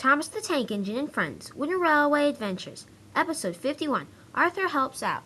Thomas the Tank Engine and Friends, Wooden Railway Adventures, Episode 51, Arthur Helps Out.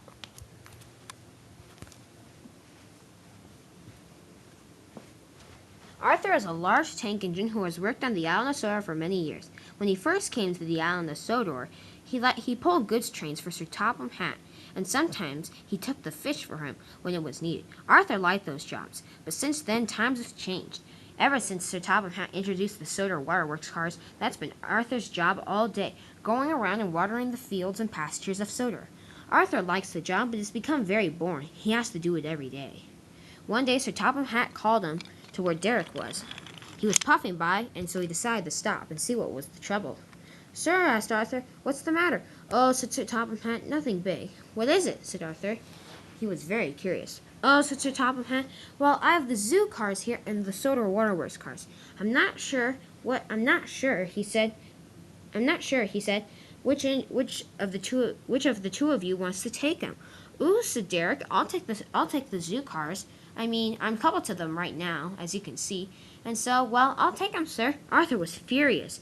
Arthur is a large tank engine who has worked on the island of Sodor for many years. When he first came to the island of Sodor, he pulled goods trains for Sir Topham Hatt, and sometimes he took the fish for him when it was needed. Arthur liked those jobs, but since then times have changed. Ever since Sir Topham Hatt introduced the Sodor waterworks cars, that's been Arthur's job all day, going around and watering the fields and pastures of Sodor. Arthur likes the job, but it's become very boring. He has to do it every day. One day, Sir Topham Hatt called him to where Derek was. He was puffing by, and so he decided to stop and see what was the trouble. "Sir," asked Arthur, "what's the matter?" "Oh," said Sir Topham Hatt, "nothing big." "What is it?" said Arthur. He was very curious. "Oh," said Sir Topham Hatt, "well, I have the zoo cars here and the Sodor waterworks cars. I'm not sure, he said, which of the two of you wants to take them?" "Ooh," said Derek, I'll take the zoo cars. I mean, I'm coupled to them right now, as you can see, and so, well, I'll take them, sir." Arthur was furious.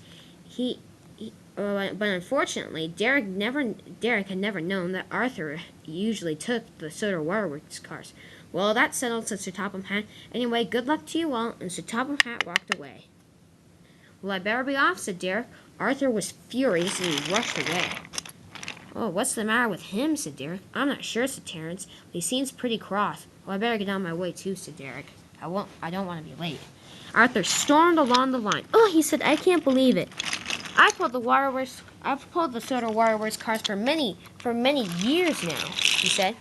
But unfortunately, Derek had never known that Arthur usually took the Sodor waterworks cars. "Well, that's settled," said Sir Topham Hatt. "Anyway, good luck to you all," and Sir Topham Hatt walked away. "Well, I better be off," said Derek. Arthur was furious and he rushed away. "Oh, what's the matter with him?" said Derek. "I'm not sure," said Terence, "but he seems pretty cross." "Well, I better get out of my way too," said Derek. I don't want to be late." Arthur stormed along the line. "Oh," he said, "I can't believe it. I've pulled the Sodor waterworks cars for many years now," he said.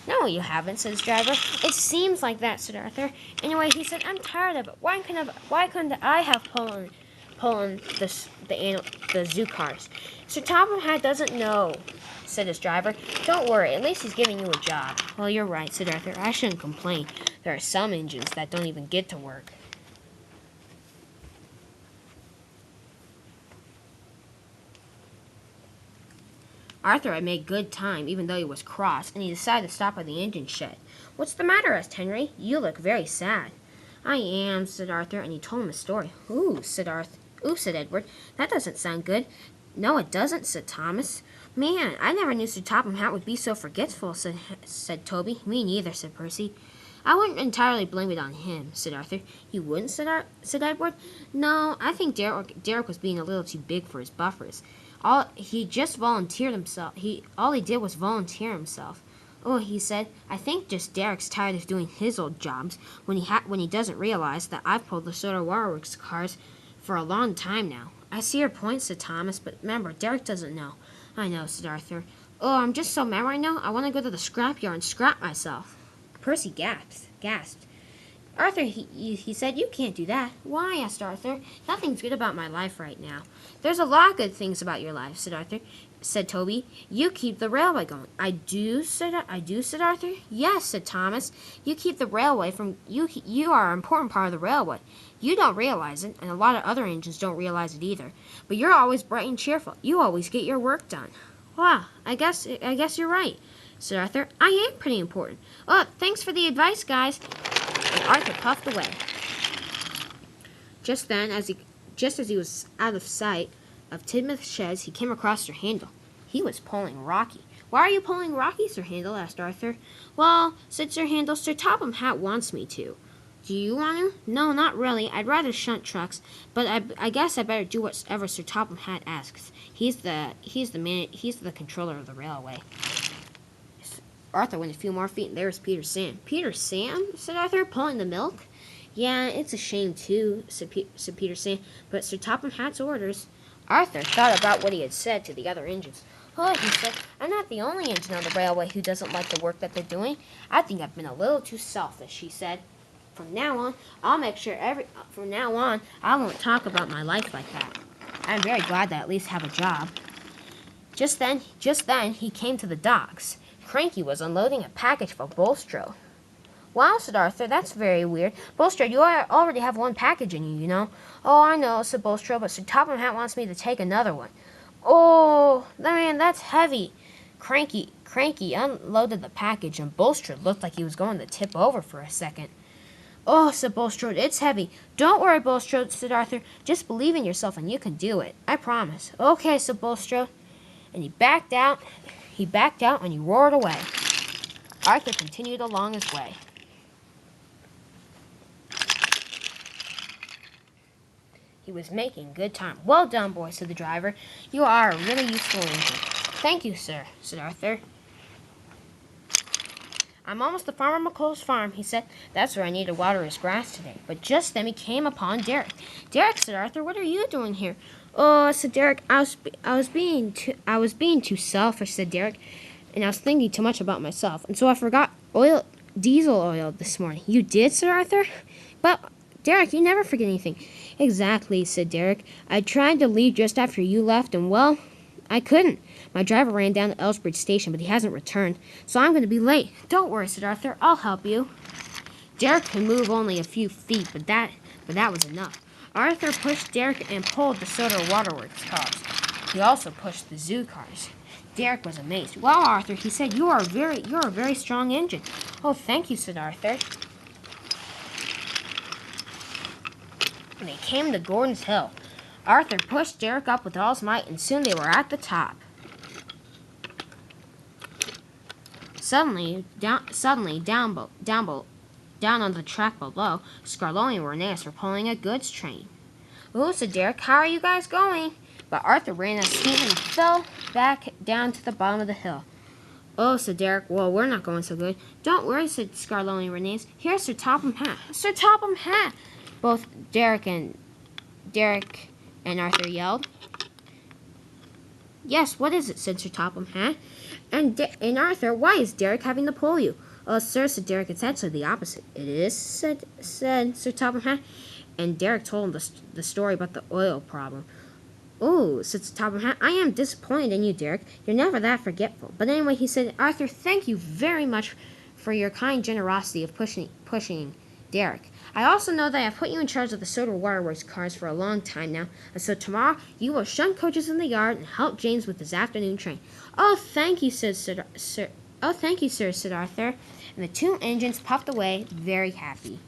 "No, you haven't," said his driver. "It seems like that," said Arthur. "Anyway," he said, "I'm tired of it. Why couldn't I have pulling the zoo cars?" "Sir Topham Hatt doesn't know," said his driver. "Don't worry, at least he's giving you a job." "Well, you're right," said Arthur. "I shouldn't complain. There are some engines that don't even get to work." Arthur had made good time, even though he was cross, and he decided to stop by the engine shed. "What's the matter?" asked Henry. "You look very sad." "I am," said Arthur, and he told him his story. "Ooh," said Edward. "That doesn't sound good." "No, it doesn't," said Thomas. "Man, I never knew Sir Topham Hatt would be so forgetful," said Toby. "Me neither," said Percy. "I wouldn't entirely blame it on him," said Arthur. "You wouldn't?" said Edward. "No, I think Derek was being a little too big for his buffers. All he did was volunteer himself. Oh," he said, "I think just Derek's tired of doing his old jobs when he doesn't realize that I've pulled the Sodor waterworks cars for a long time now." "I see your point," said Thomas, "but remember, Derek doesn't know." "I know," said Arthur. "Oh, I'm just so mad right now. I want to go to the scrapyard and scrap myself." Percy gasped. "Arthur," he said, "you can't do that." "Why?" asked Arthur. "Nothing's good about my life right now." "There's a lot of good things about your life," said Toby. "You keep the railway going." I do," said Arthur. "Yes," said Thomas. "You keep the railway from you are an important part of the railway. You don't realize it, and a lot of other engines don't realize it either. But you're always bright and cheerful. You always get your work done." "Wow, I guess you're right," said Arthur. "I am pretty important. Oh, thanks for the advice, guys." And Arthur puffed away. Just as he was out of sight of Tidmouth's sheds, he came across Sir Handel. He was pulling Rocky. "Why are you pulling Rocky, Sir Handel?" asked Arthur. "Well," said Sir Handel, "Sir Topham Hatt wants me to." "Do you want to?" "No, not really. I'd rather shunt trucks, but I guess I better do whatever Sir Topham Hatt asks. He's the controller of the railway." Arthur went a few more feet, and there was Peter Sam. "Peter Sam?" said Arthur, "pulling the milk?" "Yeah, it's a shame, too," said Peter Sam, "but Sir Topham Hatt's orders." Arthur thought about what he had said to the other engines. "Oh," he said, "I'm not the only engine on the railway who doesn't like the work that they're doing. I think I've been a little too selfish," he said. From now on, I won't talk about my life like that. I'm very glad that I at least have a job." Just then, he came to the docks. Cranky was unloading a package for Bulstrode. "Wow," said Arthur, "that's very weird. Bulstrode, you already have one package in you, you know." "Oh, I know," said Bulstrode, "but Sir Topham Hatt wants me to take another one." "Oh, man, that's heavy." Cranky unloaded the package, and Bulstrode looked like he was going to tip over for a second. Oh, said Bulstrode, it's heavy. Don't worry, Bulstrode, said Arthur. Just believe in yourself and you can do it. I promise. Okay, said Bulstrode. And he backed out. He backed out and he roared away. Arthur continued along his way. He was making good time. Well done, boy, said the driver. You are a really useful engine. Thank you, sir, said Arthur. I'm almost to Farmer McColl's farm, he said. That's where I need to water his grass today. But just then he came upon Derek. Derek, said Arthur, what are you doing here? Oh, said Derek, I was being too selfish, said Derek, and I was thinking too much about myself, and so I forgot diesel oil this morning. You did, said Arthur? But Derek, you never forget anything. Exactly, said Derek. I tried to leave just after you left, and well, I couldn't. My driver ran down to Ellsbridge Station, but he hasn't returned, so I'm going to be late. Don't worry, said Arthur. I'll help you. Derek could move only a few feet, but that was enough. Arthur pushed Derek and pulled the Soda Waterworks cars. He also pushed the zoo cars. Derek was amazed. Well, Arthur, he said, you're a very strong engine. Oh, thank you, said Arthur. And they came to Gordon's Hill. Arthur pushed Derek up with all his might, and soon they were at the top. Suddenly, down on the track below, Scarloni and Reneus were pulling a goods train. "Ooh," said Derek, "how are you guys going?" But Arthur ran out of steam and fell back down to the bottom of the hill. "Oh," said Derek, "well, we're not going so good." "Don't worry," said Scarloni and Reneus. "Here's Sir Topham Hatt." "Sir Topham Hatt!" Both Derek and Arthur yelled. "Yes, what is it?" said Sir Topham Hatt. And Arthur, "Why is Derek having to pull you?" "Oh, sir," said Derek, "it's actually the opposite." "It is?" said Sir Topham Hatt. And Derek told him the story about the oil problem. "Oh," said Sir Topham Hatt, "I am disappointed in you, Derek. You're never that forgetful." But anyway, he said, "Arthur, thank you very much for your kind generosity of pushing Derek. I also know that I have put you in charge of the Soda Waterworks cars for a long time now, and so tomorrow you will shun coaches in the yard and help James with his afternoon train." "Oh, thank you, sir," said Arthur, and the two engines puffed away, very happy.